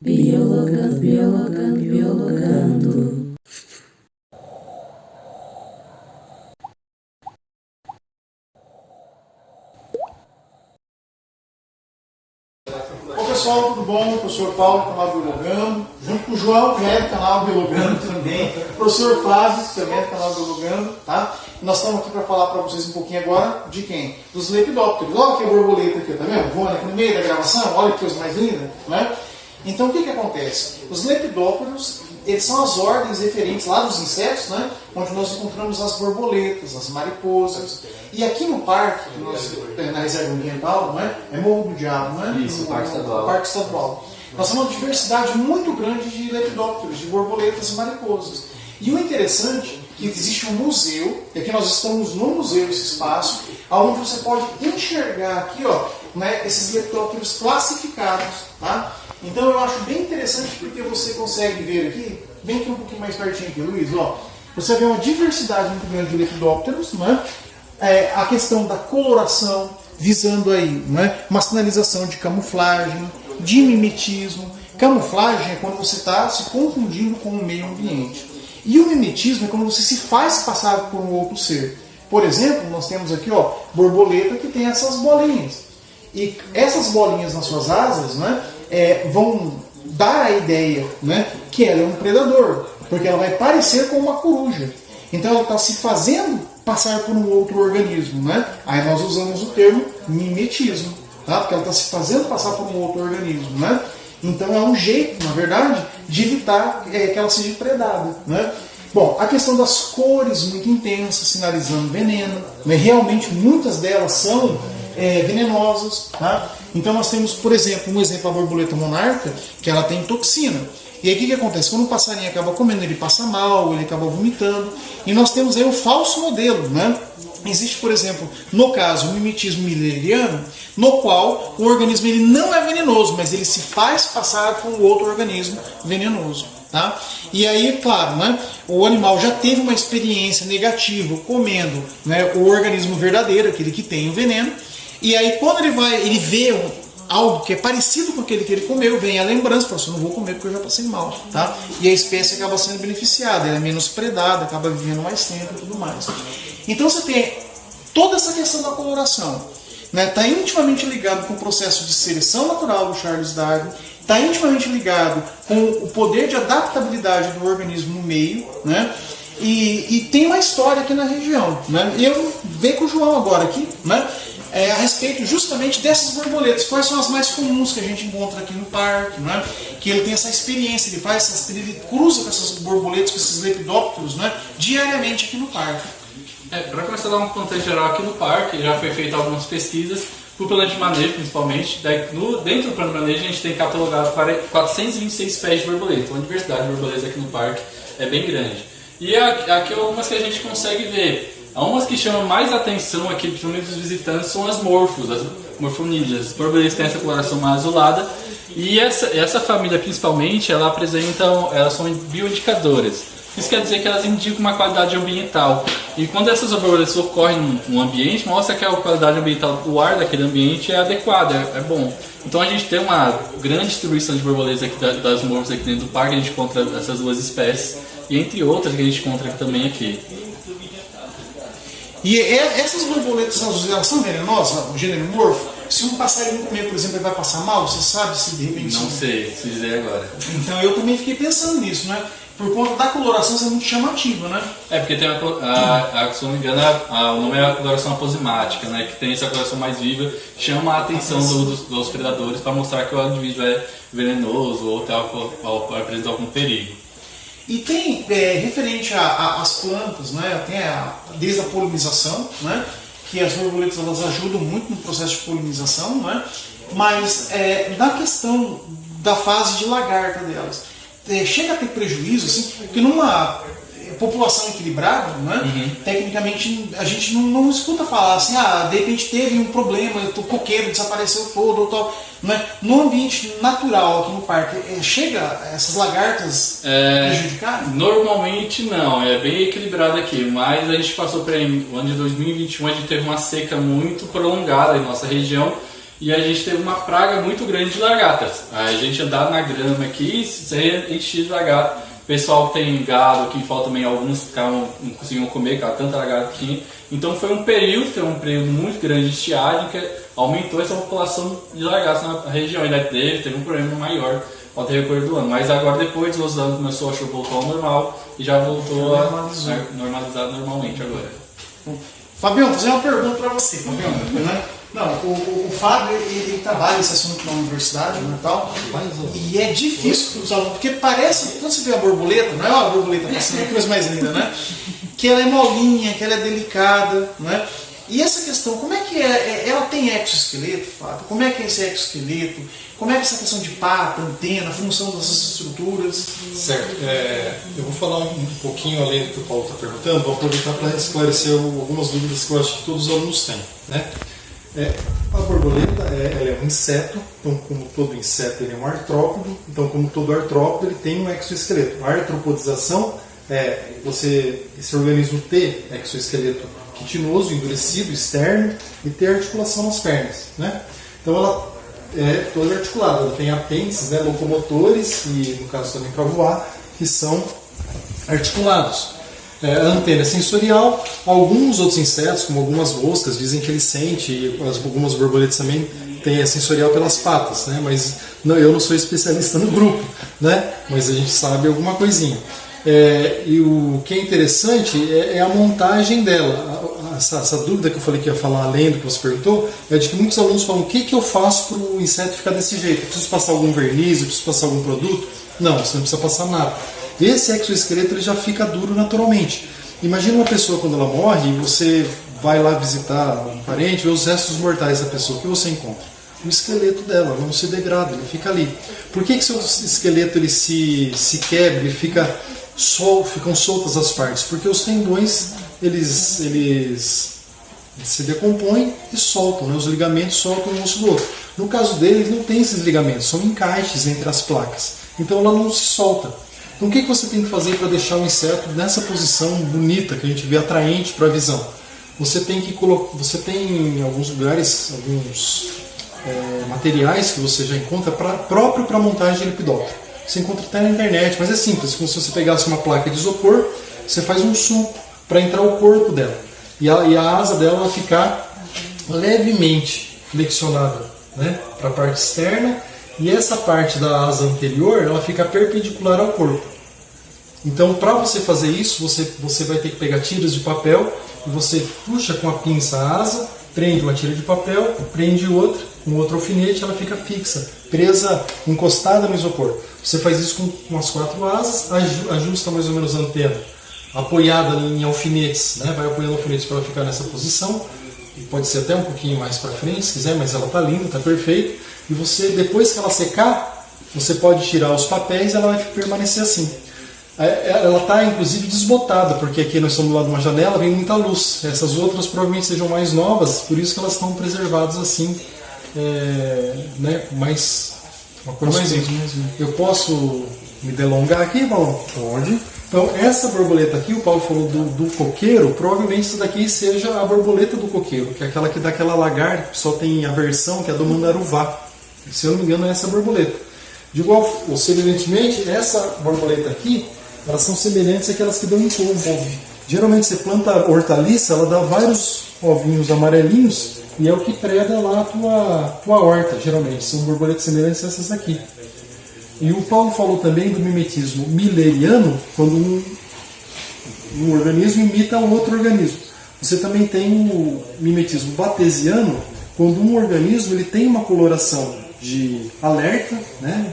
Biologando, biologando, biologando. Oi pessoal, tudo bom? Professor Paulo, canal Biologando, junto com o João, que é do canal Biologando também, professor Fábio, também é do canal Biologando, tá? Nós estamos aqui para falar para vocês um pouquinho agora de quem? Dos lepidópteros. Olha que borboleta aqui, tá vendo? Voando aqui no meio da gravação, olha que coisa mais linda, né? Então o que acontece? Os lepidópteros, eles são as ordens referentes lá dos insetos, né? Onde nós encontramos as borboletas, as mariposas. E aqui no parque, na reserva ambiental, não é? É Morro do Diabo, não é? Isso, Parque Estadual. Parque Estadual. Nós temos uma diversidade muito grande de lepidópteros, de borboletas e mariposas. E o interessante é que existe um museu, e aqui nós estamos no museu, esse espaço, onde você pode enxergar aqui, ó, né, esses lepidópteros classificados, tá? Então eu acho bem interessante porque você consegue ver aqui, vem aqui um pouquinho mais pertinho aqui, Luiz, ó, você vê uma diversidade muito grande de lepidópteros, né? A questão da coloração, visando aí, né, uma sinalização de camuflagem, de mimetismo. Camuflagem é quando você está se confundindo com o meio ambiente. E o mimetismo é quando você se faz passar por um outro ser. Por exemplo, nós temos aqui, ó, borboleta que tem essas bolinhas. E essas bolinhas nas suas asas, né, vão dar a ideia, né, que ela é um predador, porque ela vai parecer com uma coruja. Então ela está se fazendo passar por um outro organismo, né? Aí nós usamos o termo mimetismo, tá? Porque ela está se fazendo passar por um outro organismo, né? Então é um jeito, na verdade, de evitar que ela seja predada, né? Bom, a questão das cores muito intensas, sinalizando veneno, né? Realmente muitas delas são venenosas, tá? Então nós temos, por exemplo, a borboleta monarca, que ela tem toxina. E aí o que acontece? Quando o passarinho acaba comendo, ele passa mal, ele acaba vomitando. E nós temos aí o falso modelo, né? Existe, por exemplo, no caso, o mimetismo milleriano, no qual o organismo ele não é venenoso, mas ele se faz passar por um outro organismo venenoso. Tá? E aí, claro, né, o animal já teve uma experiência negativa comendo, né, o organismo verdadeiro, aquele que tem o veneno. E aí quando ele vê algo que é parecido com aquele que ele comeu, vem a lembrança, fala assim, eu não vou comer porque eu já passei mal, tá? E a espécie acaba sendo beneficiada, ela é menos predada, acaba vivendo mais tempo e tudo mais. Então você tem toda essa questão da coloração, né? Está intimamente ligado com o processo de seleção natural do Charles Darwin, está intimamente ligado com o poder de adaptabilidade do organismo no meio, né? E tem uma história aqui na região, né? E eu venho com o João agora aqui, né? A respeito justamente dessas borboletas, quais são as mais comuns que a gente encontra aqui no parque, né? Que ele tem essa experiência, ele cruza com essas borboletas, com esses lepidópteros, né? Diariamente aqui no parque. Para começar a dar um contexto geral aqui no parque, já foi feita algumas pesquisas, por plano de manejo principalmente. Dentro do plano de manejo a gente tem catalogado 426 espécies de borboleta, então a diversidade de borboletas aqui no parque é bem grande. E aqui algumas que a gente consegue ver. Umas que chamam mais atenção aqui, principalmente dos visitantes, são as morfos, as morfonídeas. As borboletas têm essa coloração mais azulada. E essa família, principalmente, elas são bioindicadoras. Isso quer dizer que elas indicam uma qualidade ambiental. E quando essas borboletas ocorrem no ambiente, mostra que a qualidade ambiental do ar daquele ambiente é adequada, é bom. Então a gente tem uma grande distribuição de borboletas aqui das morfos aqui dentro do parque, a gente encontra essas duas espécies. E entre outras que a gente encontra também aqui. E essas borboletas azuis, elas são venenosas, o gênero morfo? Se um passarinho comer, por exemplo, ele vai passar mal? Você sabe se de repente... Não sei, se dizer agora. Então eu também fiquei pensando nisso, né? Por conta da coloração ser muito chamativa, né? Porque tem se não me engano, o nome é a coloração aposimática, né? Que tem essa coloração mais viva, chama a atenção dos predadores para mostrar que o indivíduo é venenoso ou apresenta algum perigo. E tem, referente às plantas, né, tem desde a polinização, né, que as borboletas elas ajudam muito no processo de polinização, né, mas na questão da fase de lagarta delas, chega a ter prejuízo, assim, porque numa população equilibrada, né, tecnicamente a gente não escuta falar assim, de repente teve um problema, o coqueiro desapareceu todo ou tal. Né? No ambiente natural aqui no parque, chega essas lagartas prejudicarem? Normalmente não, é bem equilibrado aqui, mas a gente passou por o ano de 2021, a gente teve uma seca muito prolongada em nossa região e a gente teve uma praga muito grande de lagartas. A gente andava na grama aqui, você enchia de lagarta. O pessoal que tem gado, que falta também, alguns ficavam, não conseguiam comer, porque tanta lagarta que tinha. Então foi um período muito grande de estiagem que aumentou essa população de lagartas na região. E daí teve um problema maior ao decorrer do ano. Mas agora, depois dos anos, começou a chuva voltar ao normal e já voltou a normalizar normalmente agora. Fabião, vou fazer uma pergunta para você, Fabião. Né? Não, o Fábio, ele trabalha esse assunto na universidade, né, tal, e é difícil para os alunos, porque parece, quando você vê a borboleta, não é uma borboleta passando, é a coisa mais linda, né? Que ela é molinha, que ela é delicada, né? E essa questão, como é que é? Ela tem exoesqueleto, Fábio? Como é que é esse exoesqueleto? Como é que é essa questão de pata, antena, a função dessas estruturas? Certo. Eu vou falar um pouquinho além do que o Paulo está perguntando, vou aproveitar para esclarecer algumas dúvidas que eu acho que todos os alunos têm, né? A borboleta ela é um inseto, então como todo inseto ele é um artrópode, então como todo artrópode ele tem um exoesqueleto. A artropodização é esse organismo ter exoesqueleto quitinoso, endurecido, externo e ter articulação nas pernas, né? Então ela é toda articulada, ela tem apêndices, né, locomotores e no caso também para voar, que são articulados. A antena é sensorial. Alguns outros insetos, como algumas moscas, dizem que ele sente, e algumas borboletas também têm a sensorial pelas patas, né? Mas eu não sou especialista no grupo, né? Mas a gente sabe alguma coisinha. E o que é interessante é a montagem dela. Essa dúvida que eu falei que ia falar além do que você perguntou, é de que muitos alunos falam: o que eu faço para o inseto ficar desse jeito? Eu preciso passar algum verniz? Eu preciso passar algum produto? Não, você não precisa passar nada. Esse exoesqueleto ele já fica duro naturalmente. Imagina uma pessoa quando ela morre e você vai lá visitar um parente, ver os restos mortais da pessoa. O que você encontra? O esqueleto dela não se degrada, ele fica ali. Por que seu esqueleto ele se quebra, ele ficam soltas as partes? Porque os tendões eles se decompõem e soltam, né? Os ligamentos soltam um osso do outro. No caso dele, não tem esses ligamentos, são encaixes entre as placas. Então ela não se solta. Então o que você tem que fazer para deixar o inseto nessa posição bonita, que a gente vê atraente para a visão? Você tem em alguns lugares, alguns materiais que você já encontra próprio para montagem de lepidóptero. Você encontra até na internet, mas é simples, como se você pegasse uma placa de isopor, você faz um sulco para entrar o corpo dela. E a asa dela vai ficar levemente flexionada, né, para a parte externa, e essa parte da asa anterior ela fica perpendicular ao corpo. Então, para você fazer isso, você vai ter que pegar tiras de papel e você puxa com a pinça a asa, prende uma tira de papel, prende outra, com outro alfinete, ela fica fixa, presa, encostada no isopor. Você faz isso com as 4 asas, ajusta mais ou menos a antena, apoiada em alfinetes, né? Vai apoiando alfinetes para ela ficar nessa posição. Pode ser até um pouquinho mais para frente, se quiser, mas ela está linda, está perfeita. E você, depois que ela secar, você pode tirar os papéis e ela vai permanecer assim. Ela está inclusive desbotada, porque aqui nós estamos do lado de uma janela, vem muita luz. Essas outras provavelmente sejam mais novas, por isso que elas estão preservadas assim, né? Uma cor mais limpa. Eu posso me delongar aqui, Paulo? Pode. Então, essa borboleta aqui, o Paulo falou do coqueiro, provavelmente essa daqui seja a borboleta do coqueiro, que é aquela que dá aquela lagarta, que só tem a versão que é do mandaruvá. Se eu não me engano, é essa borboleta. De igual, ou semelhantemente, essa borboleta aqui, elas são semelhantes àquelas que dão em polvo. Geralmente você planta hortaliça, ela dá vários ovinhos amarelinhos e é o que preda lá a tua horta, geralmente. São borboletas semelhantes a essas aqui. E o Paulo falou também do mimetismo milleriano, quando um organismo imita um outro organismo. Você também tem o mimetismo batesiano, quando um organismo ele tem uma coloração de alerta, né,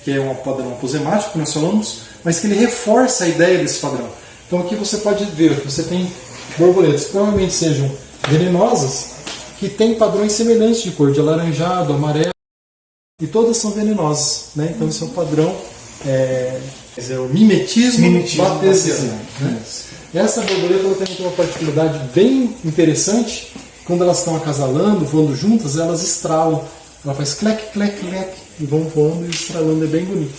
que é um padrão aposemático que nós falamos, mas que ele reforça a ideia desse padrão. Então aqui você pode ver que você tem borboletas que provavelmente sejam venenosas, que têm padrões semelhantes de cor, de alaranjado, amarelo, e todas são venenosas, né? Então esse é o padrão, o mimetismo batesiano. Né? Essa borboleta ela tem uma particularidade bem interessante. Quando elas estão acasalando, voando juntas, elas estralam. Ela faz clec, clec, clec, e vão voando e estralando, é bem bonito.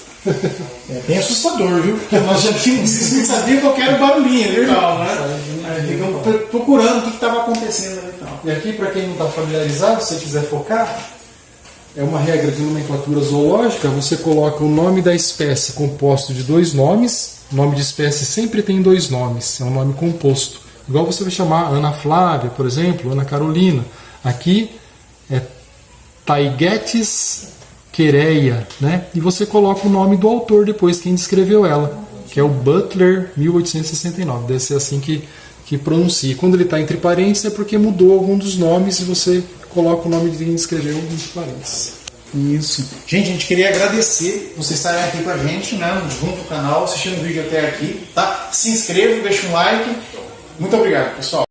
É bem assustador, viu? Porque nós já tínhamos, não sabia qual era o barulhinho, viu? Aí ficam procurando o que estava acontecendo ali e tal. E aqui, para quem não está familiarizado, se você quiser focar, é uma regra de nomenclatura zoológica, você coloca o nome da espécie composto de 2 nomes. O nome de espécie sempre tem 2 nomes, é um nome composto. Igual você vai chamar Ana Flávia, por exemplo, Ana Carolina. Aqui é Taygetes Quereia, né? E você coloca o nome do autor depois, quem descreveu ela, que é o Butler, 1869. Deve ser assim que pronuncia. Quando ele está entre parênteses é porque mudou algum dos nomes e você coloca o nome de quem escreveu entre parênteses. Isso. Gente, a gente queria agradecer vocês estarem aqui com a gente, né, junto ao canal, assistindo o vídeo até aqui, tá? Se inscreva, deixa um like. Muito obrigado, pessoal.